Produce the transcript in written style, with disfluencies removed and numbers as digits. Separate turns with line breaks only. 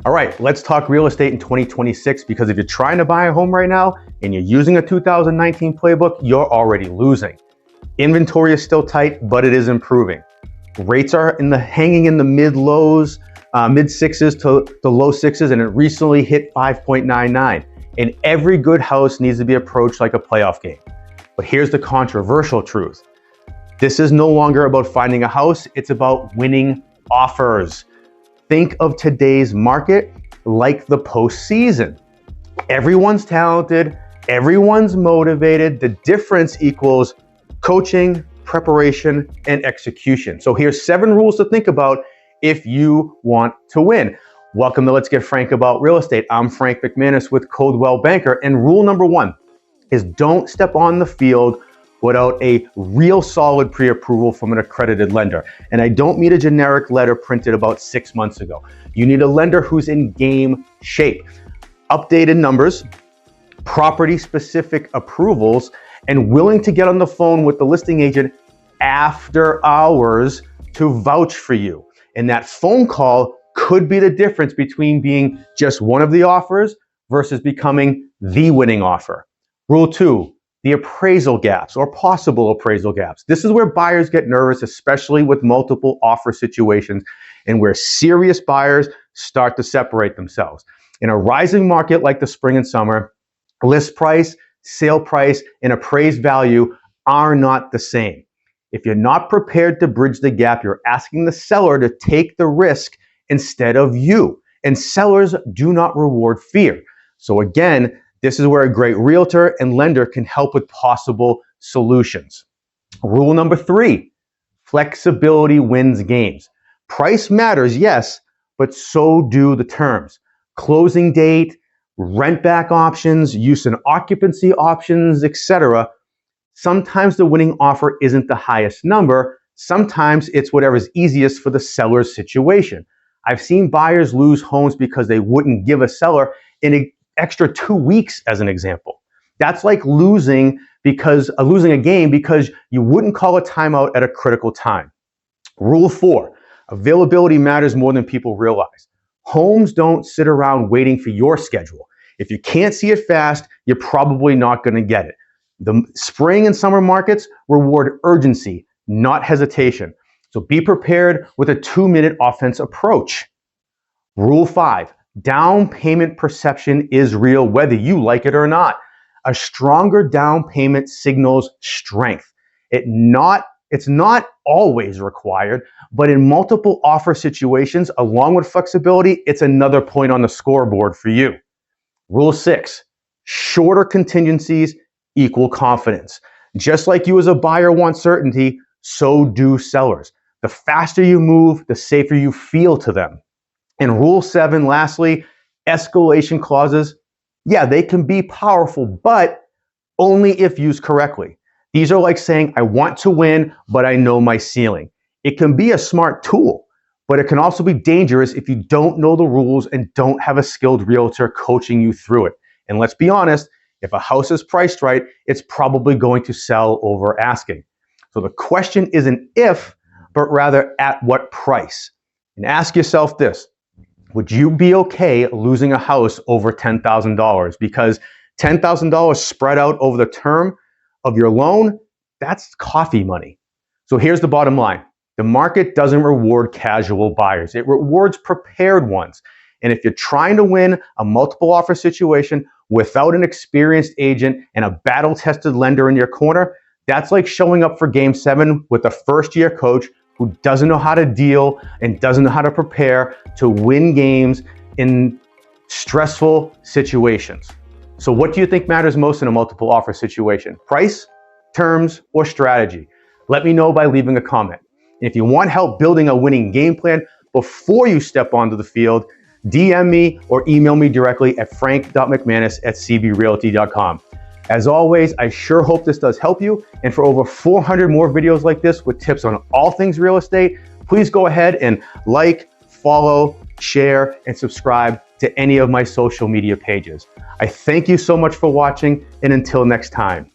All right, let's talk real estate in 2026, because if you're trying to buy a home right now and you're using a 2019 playbook, you're already losing. Inventory is still tight, but it is improving. Rates are hanging in the mid sixes to the low sixes, and it recently hit 5.99. And every good house needs to be approached like a playoff game. But here's the controversial truth. This is no longer about finding a house, it's about winning offers. Think of today's market like the postseason. Everyone's talented, everyone's motivated. The difference equals coaching, preparation, and execution. So here's 7 rules to think about if you want to win. Welcome to Let's Get Frank About Real Estate. I'm Frank McManus with Coldwell Banker, and rule number 1 is don't step on the field without a real solid pre-approval from an accredited lender. And I don't mean a generic letter printed about 6 months ago. You need a lender who's in game shape. Updated numbers, property-specific approvals, and willing to get on the phone with the listing agent after hours to vouch for you. And that phone call could be the difference between being just one of the offers versus becoming the winning offer. Rule 2, the appraisal gaps or possible appraisal gaps. This is where buyers get nervous, especially with multiple offer situations, and where serious buyers start to separate themselves. In a rising market like the spring and summer, list price, sale price, and appraised value are not the same. If you're not prepared to bridge the gap, you're asking the seller to take the risk instead of you. And sellers do not reward fear. So again, this is where a great realtor and lender can help with possible solutions. Rule number 3, flexibility wins games. Price matters, yes, but so do the terms. Closing date, rent back options, use and occupancy options, etc. Sometimes the winning offer isn't the highest number. Sometimes it's whatever's easiest for the seller's situation. I've seen buyers lose homes because they wouldn't give a seller an extra 2 weeks, as an example. That's like losing a game because you wouldn't call a timeout at a critical time. Rule 4, availability matters more than people realize. Homes don't sit around waiting for your schedule. If you can't see it fast, you're probably not going to get it. The spring and summer markets reward urgency, not hesitation. So be prepared with a 2-minute offense approach. Rule 5, down payment perception is real whether you like it or not. A stronger down payment signals strength. It's not always required, but in multiple offer situations, along with flexibility, it's another point on the scoreboard for you. Rule 6, shorter contingencies equal confidence. Just like you as a buyer want certainty, so do sellers. The faster you move, the safer you feel to them. And rule 7, lastly, escalation clauses. Yeah, they can be powerful, but only if used correctly. These are like saying, I want to win, but I know my ceiling. It can be a smart tool, but it can also be dangerous if you don't know the rules and don't have a skilled realtor coaching you through it. And let's be honest, if a house is priced right, it's probably going to sell over asking. So the question isn't if, but rather at what price. And ask yourself this, would you be okay losing a house over $10,000? Because $10,000 spread out over the term of your loan, that's coffee money. So here's the bottom line. The market doesn't reward casual buyers. It rewards prepared ones. And if you're trying to win a multiple offer situation without an experienced agent and a battle-tested lender in your corner, that's like showing up for Game 7 with a first-year coach who doesn't know how to deal and doesn't know how to prepare to win games in stressful situations. So what do you think matters most in a multiple offer situation? Price, terms, or strategy? Let me know by leaving a comment. And if you want help building a winning game plan before you step onto the field, DM me or email me directly at frank.mcmanus@cbrealty.com. As always, I sure hope this does help you. And for over 400 more videos like this with tips on all things real estate, please go ahead and like, follow, share, and subscribe to any of my social media pages. I thank you so much for watching, and until next time.